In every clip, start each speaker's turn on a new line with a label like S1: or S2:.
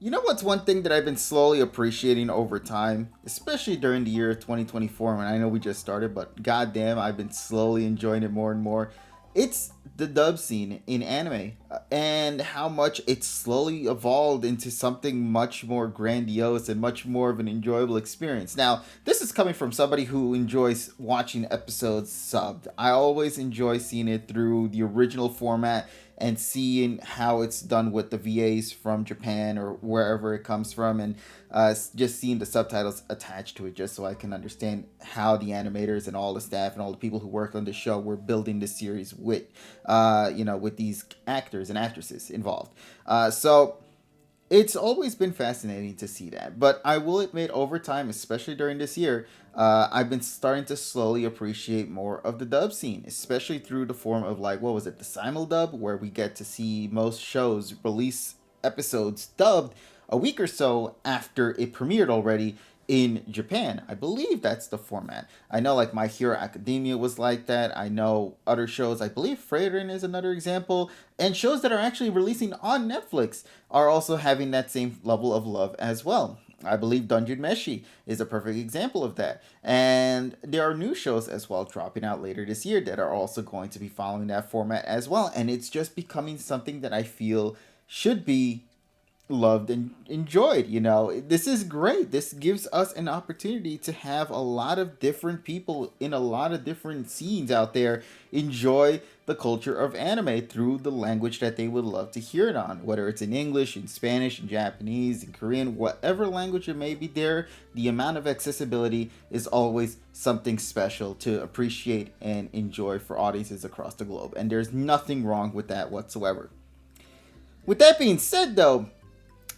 S1: You know what's one thing that I've been slowly appreciating over time, especially during the year 2024 when I know we just started, but goddamn, I've been slowly enjoying it more and more. It's the dub scene in anime and how much it's slowly evolved into something much more grandiose and much more of an enjoyable experience. Now, this is coming from somebody who enjoys watching episodes subbed. I always enjoy seeing it through the original format and seeing how it's done with the VAs from Japan or wherever it comes from, and just seeing the subtitles attached to it, just so I can understand how the animators and all the staff and all the people who worked on the show were building the series with, with these actors and actresses involved. So it's always been fascinating to see that. But I will admit, over time, especially during this year, I've been starting to slowly appreciate more of the dub scene, especially through the form of, like, what was it, the simul dub, where we get to see most shows release episodes dubbed a week or so after it premiered already in Japan. I believe that's the format. I know, like, My Hero Academia was like that. I know other shows, I believe Freyrin is another example, and shows that are actually releasing on Netflix are also having that same level of love as well. I believe Dungeon Meshi is a perfect example of that. And there are new shows as well dropping out later this year that are also going to be following that format as well. And it's just becoming something that I feel should be loved and enjoyed. This is great. This gives us an opportunity to have a lot of different people in a lot of different scenes out there enjoy the culture of anime through the language that they would love to hear it on, whether it's in English, in Spanish, in Japanese, in Korean, whatever language it may be. There, the amount of accessibility is always something special to appreciate and enjoy for audiences across the globe, and there's nothing wrong with that whatsoever. With that being said, though,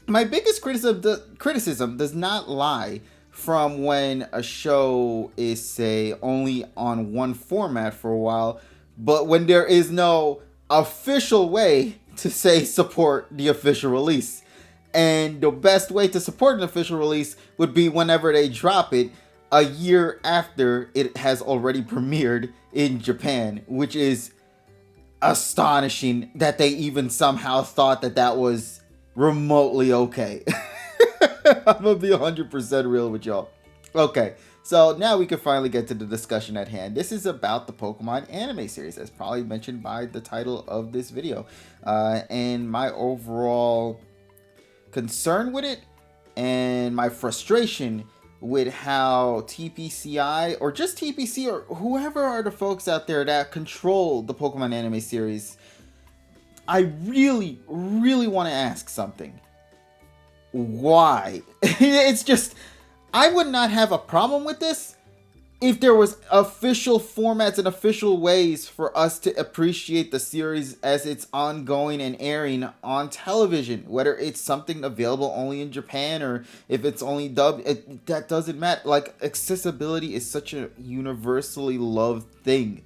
S1: my biggest criticism does not lie from when a show is, say, only on one format for a while, but when there is no official way to, say, support the official release. And the best way to support an official release would be whenever they drop it a year after it has already premiered in Japan, which is astonishing that they even somehow thought that that was remotely okay. I'm gonna be 100% real with y'all. Okay, so now we can finally get to the discussion at hand. This is about the Pokemon anime series, as probably mentioned by the title of this video, and my overall concern with it, and my frustration with how TPCI, or just TPC, or whoever are the folks out there that control the Pokemon anime series, I really, really want to ask something. Why? It's just, I would not have a problem with this if there was official formats and official ways for us to appreciate the series as it's ongoing and airing on television, whether it's something available only in Japan or if it's only dubbed. That doesn't matter. Like, accessibility is such a universally loved thing.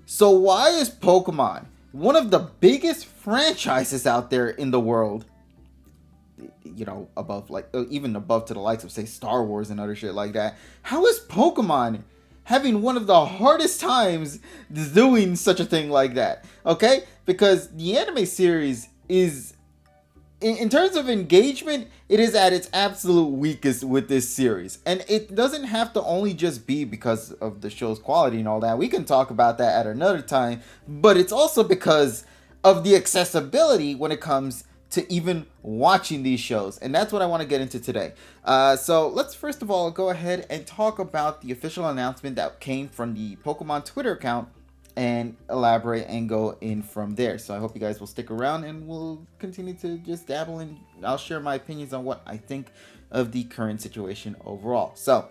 S1: So why is Pokemon, one of the biggest franchises out there in the world, above, like, even above to the likes of, say, Star Wars and other shit like that, how is Pokemon having one of the hardest times doing such a thing like that? Okay? Because the anime series is, in terms of engagement, it is at its absolute weakest with this series. And it doesn't have to only just be because of the show's quality and all that. We can talk about that at another time. But it's also because of the accessibility when it comes to even watching these shows. And that's what I want to get into today. So let's first of all go ahead and talk about the official announcement that came from the Pokemon Twitter account and elaborate and go in from there. So I hope you guys will stick around and we'll continue to just dabble in. I'll share my opinions on what I think of the current situation overall. So,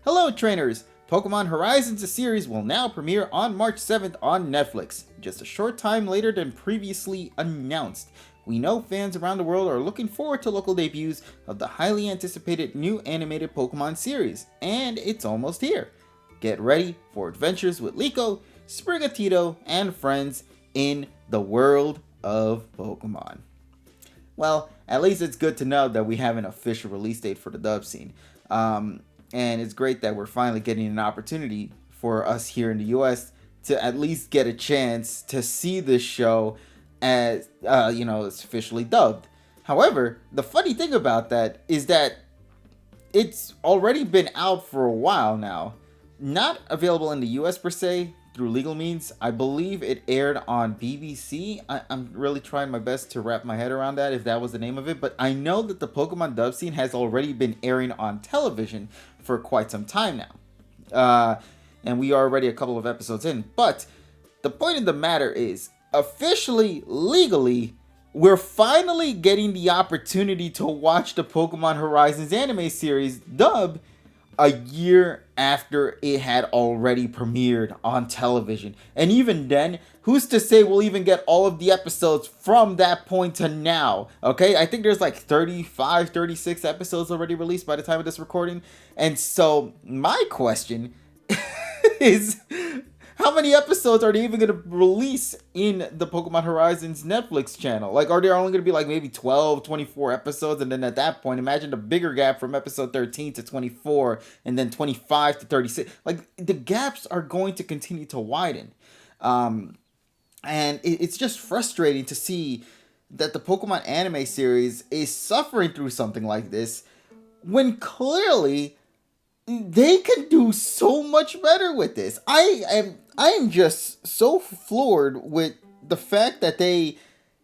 S1: hello trainers! Pokemon Horizons, series will now premiere on March 7th on Netflix, just a short time later than previously announced. We know fans around the world are looking forward to local debuts of the highly anticipated new animated Pokemon series, and it's almost here. Get ready for adventures with Liko, Sprigatito, and friends in the world of Pokemon. Well, at least it's good to know that we have an official release date for the dub scene. And it's great that we're finally getting an opportunity for us here in the US to at least get a chance to see this show as, it's officially dubbed. However, the funny thing about that is that it's already been out for a while now. Not available in the US per se through legal means. I believe it aired on BBC. I'm really trying my best to wrap my head around that, if that was the name of it. But I know that the Pokemon dub scene has already been airing on television for quite some time now. And we are already a couple of episodes in. But the point of the matter is, officially, legally, we're finally getting the opportunity to watch the Pokemon Horizons anime series dub a year after it had already premiered on television. And even then, who's to say we'll even get all of the episodes from that point to now? Okay, I think there's like 35, 36 episodes already released by the time of this recording. And so my question is, how many episodes are they even going to release in the Pokemon Horizons Netflix channel? Like, are there only going to be like maybe 12, 24 episodes? And then at that point, imagine the bigger gap from episode 13 to 24 and then 25 to 36. Like, the gaps are going to continue to widen. And it's just frustrating to see that the Pokemon anime series is suffering through something like this when clearly they can do so much better with this. I am just so floored with the fact that they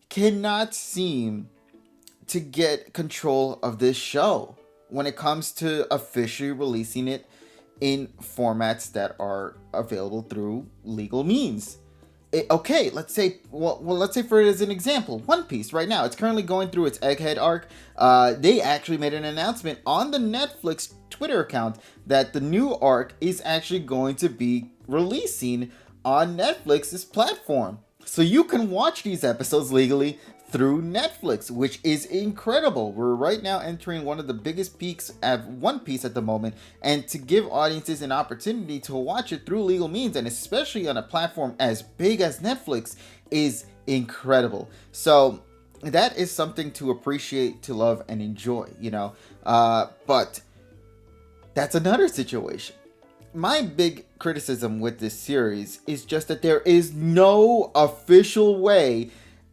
S1: cannot seem to get control of this show when it comes to officially releasing it in formats that are available through legal means. Okay, let's say for it as an example, One Piece right now, it's currently going through its Egghead arc. They actually made an announcement on the Netflix Twitter account that the new arc is actually going to be releasing on Netflix's platform. So you can watch these episodes legally through Netflix, which is incredible. We're right now entering one of the biggest peaks at One Piece at the moment, and to give audiences an opportunity to watch it through legal means, and especially on a platform as big as Netflix, is incredible. So that is something to appreciate, to love, and enjoy, you know. But that's another situation. My big criticism with this series is just that there is no official way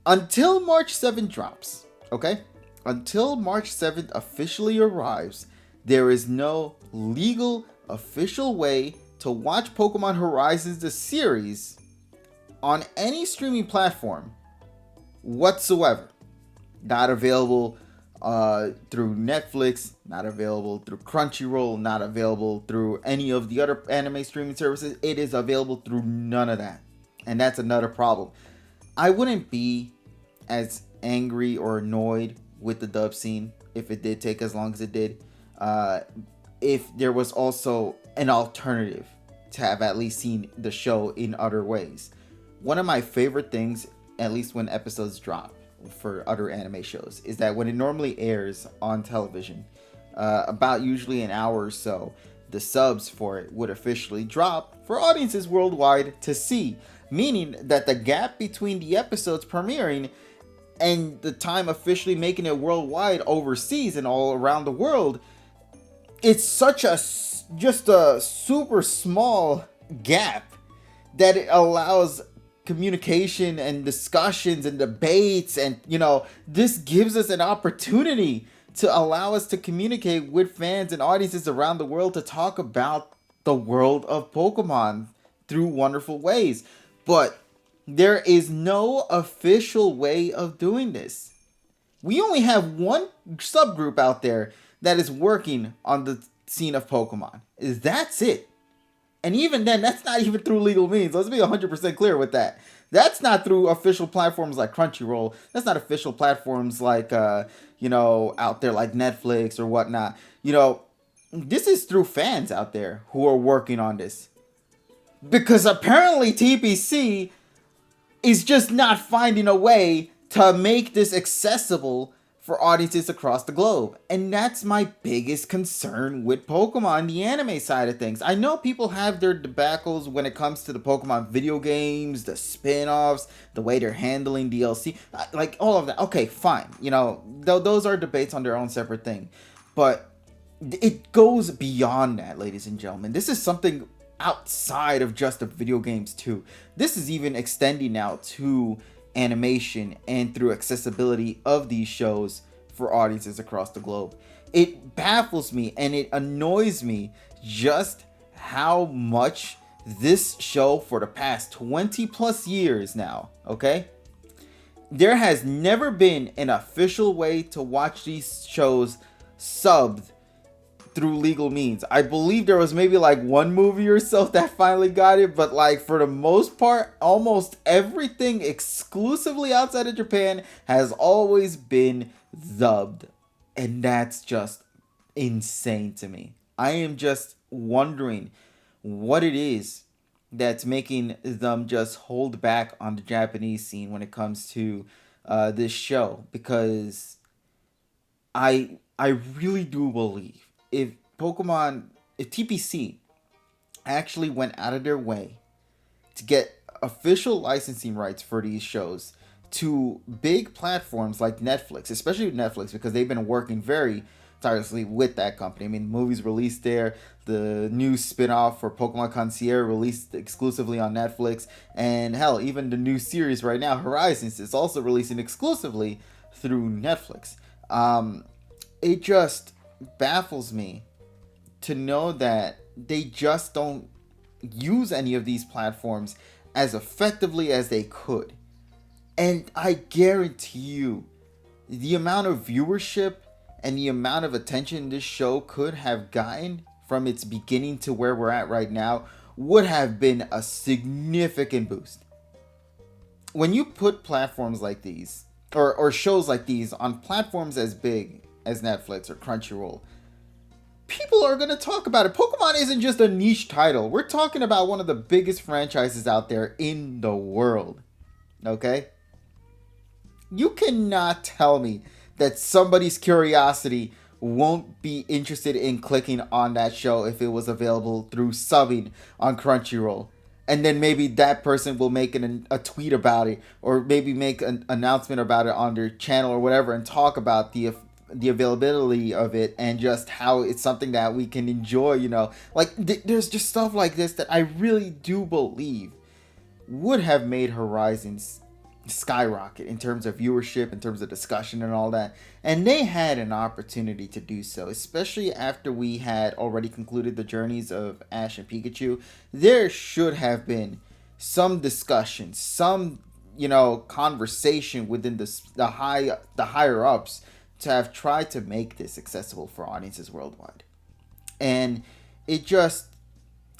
S1: until March 7th drops, okay? Until March 7th officially arrives, there is no legal official way to watch Pokemon Horizons the series on any streaming platform whatsoever. Not available through Netflix, not available through Crunchyroll, not available through any of the other anime streaming services. It is available through none of that. And that's another problem. I wouldn't be as angry or annoyed with the dub scene if it did take as long as it did, if there was also an alternative to have at least seen the show in other ways. One of my favorite things, at least when episodes drop for other anime shows, is that when it normally airs on television, about usually an hour or so, the subs for it would officially drop for audiences worldwide to see, meaning that the gap between the episodes premiering and the time officially making it worldwide overseas and all around the world, it's such a just a super small gap that it allows communication and discussions and debates, and you know, this gives us an opportunity to allow us to communicate with fans and audiences around the world to talk about the world of Pokemon through wonderful ways. But there is no official way of doing this. We only have one subgroup out there that is working on the scene of Pokemon. That's it. And even then, that's not even through legal means. Let's be 100% clear with that. That's not through official platforms like Crunchyroll. That's not official platforms like, out there like Netflix or whatnot. You know, this is through fans out there who are working on this. Because apparently TPC is just not finding a way to make this accessible for audiences across the globe. And that's my biggest concern with Pokemon, the anime side of things. I know people have their debacles when it comes to the Pokemon video games, the spin-offs, the way they're handling DLC, like all of that. Okay, fine. You know, those are debates on their own separate thing. But it goes beyond that, ladies and gentlemen. This is something outside of just the video games too. This is even extending out to animation and through accessibility of these shows for audiences across the globe. It baffles me and it annoys me just how much this show for the past 20 plus years now, okay? There has never been an official way to watch these shows subbed through legal means. I believe there was maybe like one movie or so that finally got it, but like for the most part, almost everything exclusively outside of Japan has always been dubbed. And that's just insane to me. I am just wondering what it is that's making them just hold back on the Japanese scene when it comes to this show, because I really do believe if TPC actually went out of their way to get official licensing rights for these shows to big platforms like Netflix, especially Netflix, because they've been working very tirelessly with that company. I mean, movies released there, the new spin-off for Pokemon Concierge released exclusively on Netflix, and hell, even the new series right now, Horizons, is also releasing exclusively through Netflix. It just baffles me to know that they just don't use any of these platforms as effectively as they could. And I guarantee you, the amount of viewership and the amount of attention this show could have gotten from its beginning to where we're at right now would have been a significant boost. When you put platforms like these, or shows like these on platforms as big as Netflix or Crunchyroll, people are going to talk about it. Pokemon isn't just a niche title. We're talking about one of the biggest franchises out there in the world. Okay? You cannot tell me that somebody's curiosity won't be interested in clicking on that show if it was available through subbing on Crunchyroll. And then maybe that person will make a tweet about it, or maybe make an announcement about it on their channel or whatever, and talk about the availability of it and just how it's something that we can enjoy, you know. Like, there's just stuff like this that I really do believe would have made Horizons skyrocket in terms of viewership, in terms of discussion and all that. And they had an opportunity to do so, especially after we had already concluded the journeys of Ash and Pikachu. There should have been some discussion, some, you know, conversation within the higher ups to have tried to make this accessible for audiences worldwide. And it just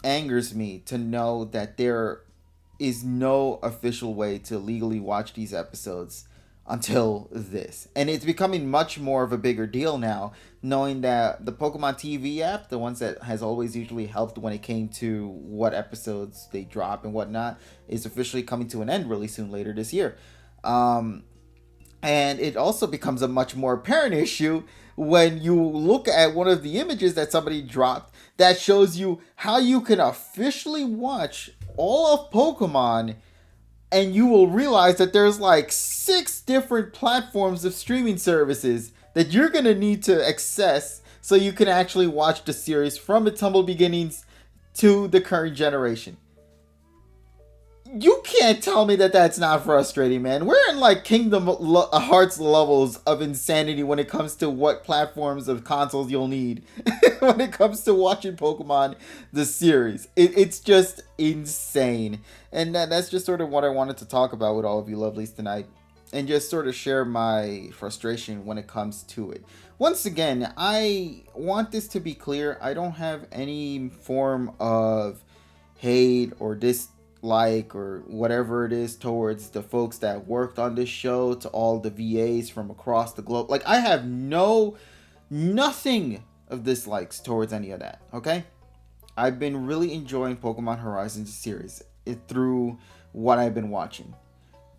S1: angers me to know that there is no official way to legally watch these episodes until this. And it's becoming much more of a bigger deal now, knowing that the Pokemon TV app, the ones that has always usually helped when it came to what episodes they drop and whatnot, is officially coming to an end really soon later this year. And it also becomes a much more apparent issue when you look at one of the images that somebody dropped that shows you how you can officially watch all of Pokemon, and you will realize that there's like 6 different platforms of streaming services that you're going to need to access so you can actually watch the series from its humble beginnings to the current generation. You can't tell me that that's not frustrating, man. We're in like Kingdom Hearts levels of insanity when it comes to what platforms of consoles you'll need when it comes to watching Pokemon the series. It's just insane. And that's just sort of what I wanted to talk about with all of you lovelies tonight, and just sort of share my frustration when it comes to it. Once again, I want this to be clear. I don't have any form of hate or dislike or whatever it is towards the folks that worked on this show, to all the VAs from across the globe. Like, I have nothing of dislikes towards any of that, okay? I've been really enjoying Pokemon Horizons series through what I've been watching.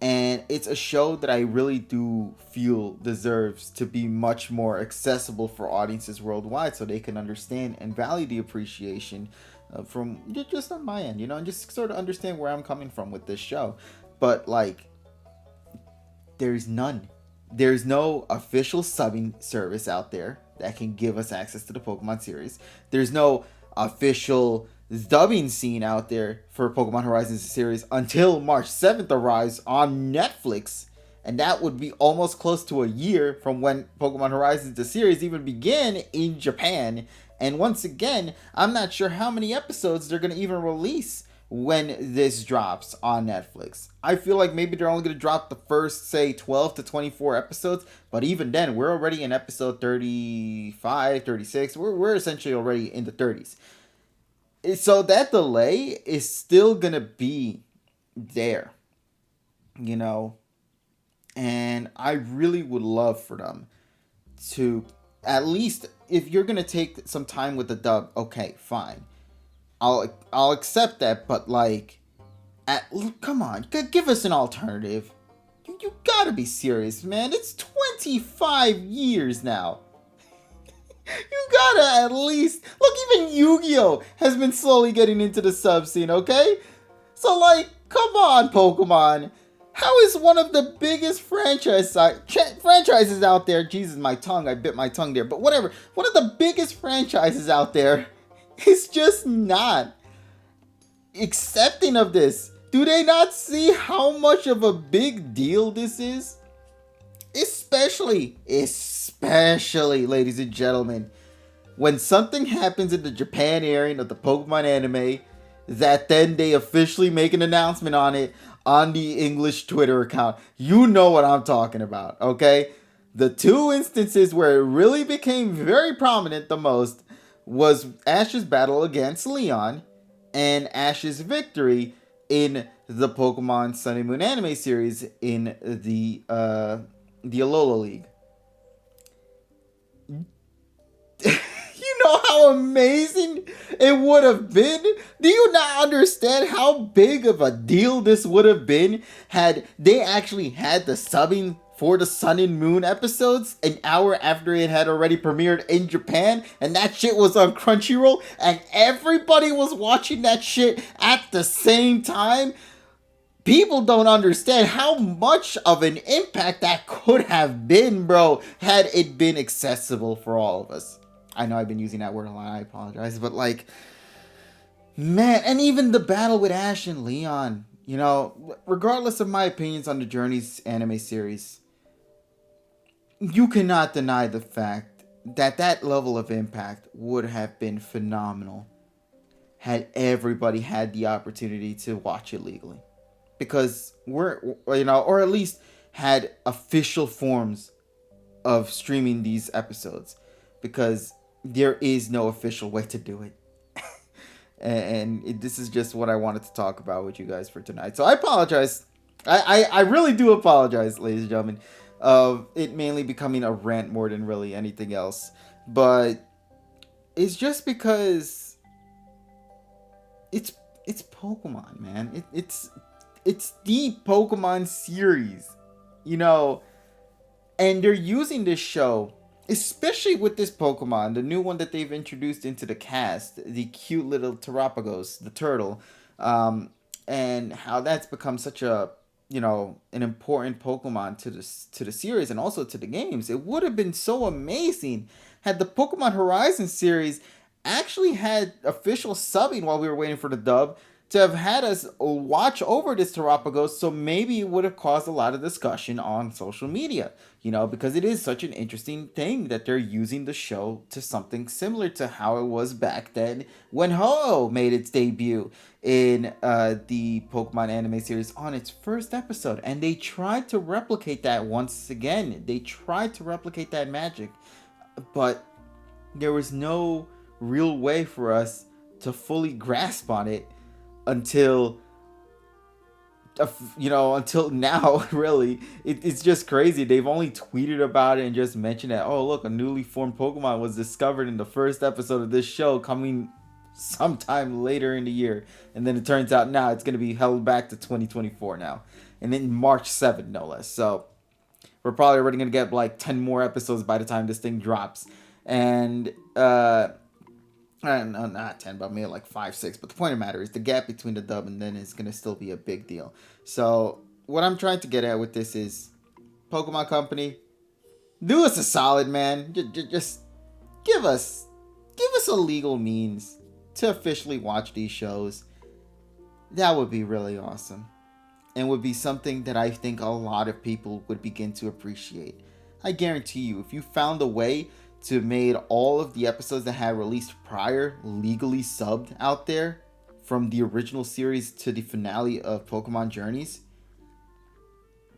S1: And it's a show that I really do feel deserves to be much more accessible for audiences worldwide, so they can understand and value the appreciation from just on my end, you know, and just sort of understand where I'm coming from with this show. But like, there's none. There's no official subbing service out there that can give us access to the Pokemon series. There's no official dubbing scene out there for Pokemon Horizons series until March 7th arrives on Netflix. And that would be almost close to a year from when Pokemon Horizons, the series, even began in Japan. And once again, I'm not sure how many episodes they're going to even release when this drops on Netflix. I feel like maybe they're only going to drop the first, say, 12 to 24 episodes. But even then, we're already in episode 35, 36. We're essentially already in the 30s. So that delay is still going to be there, you know. And I really would love for them to, at least, if you're going to take some time with the dub, okay, fine. I'll accept that, but like, come on, give us an alternative. You gotta be serious, man. It's 25 years now. You gotta at least, look, even Yu-Gi-Oh! Has been slowly getting into the sub scene, okay? So like, come on, Pokemon. How is one of the biggest franchises out there, Jesus, my tongue, I bit my tongue there, but whatever, one of the biggest franchises out there is just not accepting of this? Do they not see how much of a big deal this is? Especially, ladies and gentlemen, when something happens in the Japan airing of the Pokemon anime, that then they officially make an announcement on it on the English Twitter account. You know what I'm talking about, okay? The two instances where it really became very prominent the most was Ash's battle against Leon and Ash's victory in the Pokemon Sun and Moon anime series in the Alola League. You know how amazing it would have been? Do you not understand how big of a deal this would have been had they actually had the subbing for the Sun and Moon episodes an hour after it had already premiered in Japan, and that shit was on Crunchyroll, and everybody was watching that shit at the same time? People don't understand how much of an impact that could have been, bro, had it been accessible for all of us. I know I've been using that word a lot, I apologize, but like, man, and even the battle with Ash and Leon, you know, regardless of my opinions on the Journeys anime series, you cannot deny the fact that that level of impact would have been phenomenal had everybody had the opportunity to watch it legally. Because or at least had official forms of streaming these episodes. Because there is no official way to do it. This is just what I wanted to talk about with you guys for tonight. So I apologize. I really do apologize, ladies and gentlemen, of it mainly becoming a rant more than really anything else. But it's just because it's Pokemon, man. It's the Pokemon series, you know, and they're using this show, especially with this Pokemon, the new one that they've introduced into the cast, the cute little Terapagos, the turtle, and how that's become such a, you know, an important Pokemon to the series and also to the games. It would have been so amazing had the Pokemon Horizon series actually had official subbing while we were waiting for the dub, to have had us watch over this Terapagos, so maybe it would have caused a lot of discussion on social media, you know, because it is such an interesting thing that they're using the show to something similar to how it was back then when Ho-Oh made its debut in the Pokemon anime series on its first episode, and they tried to replicate that once again. They tried to replicate that magic, but there was no real way for us to fully grasp on it until now. Really, it's just crazy. They've only tweeted about it and just mentioned that, oh look, a newly formed Pokemon was discovered in the first episode of this show coming sometime later in the year, and then it turns out now it's going to be held back to 2024 now, and then March 7th no less. So we're probably already going to get like 10 more episodes by the time this thing drops, and no, not 10, but maybe like 5, 6. But the point of the matter is the gap between the dub and then is going to still be a big deal. So what I'm trying to get at with this is, Pokemon Company, do us a solid, man. Just give us a legal means to officially watch these shows. That would be really awesome. and would be something that I think a lot of people would begin to appreciate. I guarantee you, if you found a way to made all of the episodes that had released prior legally subbed out there, from the original series to the finale of Pokemon Journeys,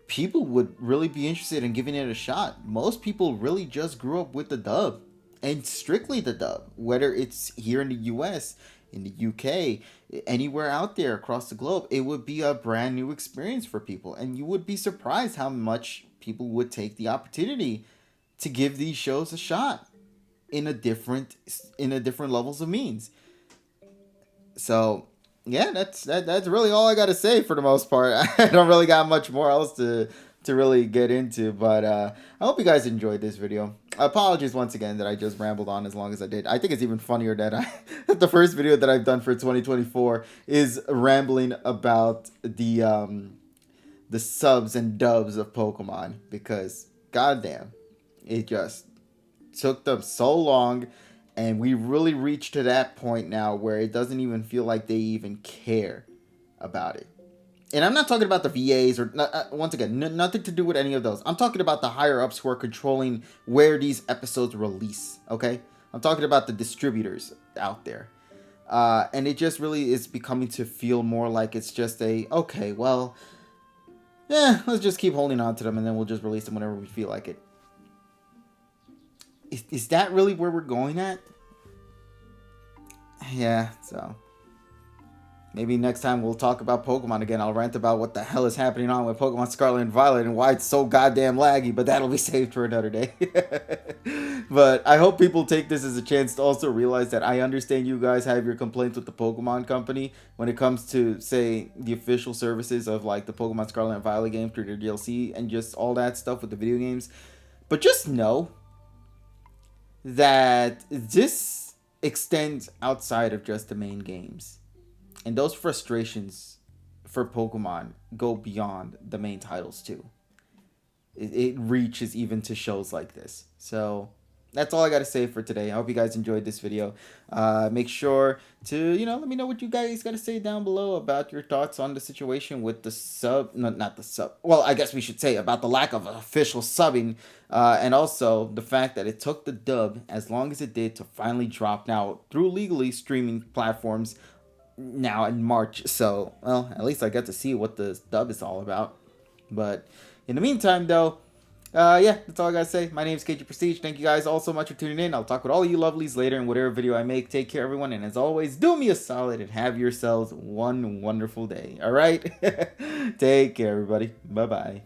S1: people would really be interested in giving it a shot. Most people really just grew up with the dub, and strictly the dub, whether it's here in the US, in the UK, anywhere out there across the globe. It would be a brand new experience for people, and you would be surprised how much people would take the opportunity to give these shows a shot in a different levels of means. So yeah, that's really all I gotta say for the most part. I don't really got much more else to really get into, but I hope you guys enjoyed this video. Apologies once again that I just rambled on as long as I did. I think it's even funnier that that the first video that I've done for 2024 is rambling about the subs and dubs of Pokemon, because goddamn, it just took them so long. And we really reached to that point now where it doesn't even feel like they even care about it. And I'm not talking about the VAs or, once again, nothing to do with any of those. I'm talking about the higher ups who are controlling where these episodes release, okay? I'm talking about the distributors out there. And it just really is becoming to feel more like it's just okay, well, yeah, let's just keep holding on to them and then we'll just release them whenever we feel like it. Is that really where we're going at? Yeah, so maybe next time we'll talk about Pokemon again. I'll rant about what the hell is happening on with Pokemon Scarlet and Violet and why it's so goddamn laggy, but that'll be saved for another day. But I hope people take this as a chance to also realize that I understand you guys have your complaints with the Pokemon Company when it comes to, say, the official services of like the Pokemon Scarlet and Violet games through their DLC and just all that stuff with the video games. But just know that this extends outside of just the main games. And those frustrations for Pokemon go beyond the main titles too. It reaches even to shows like this. So that's all I got to say for today. I hope you guys enjoyed this video. Make sure to, let me know what you guys got to say down below about your thoughts on the situation with the sub. No, not the sub. Well, I guess we should say about the lack of official subbing. And also the fact that it took the dub as long as it did to finally drop now through legally streaming platforms now in March. So, well, at least I got to see what the dub is all about. But in the meantime, though, yeah, that's all I gotta say. My name is KGPrestige. Thank you guys all so much for tuning in. I'll talk with all of you lovelies later in whatever video I make. Take care, everyone. And as always, do me a solid and have yourselves one wonderful day. All right? Take care, everybody. Bye-bye.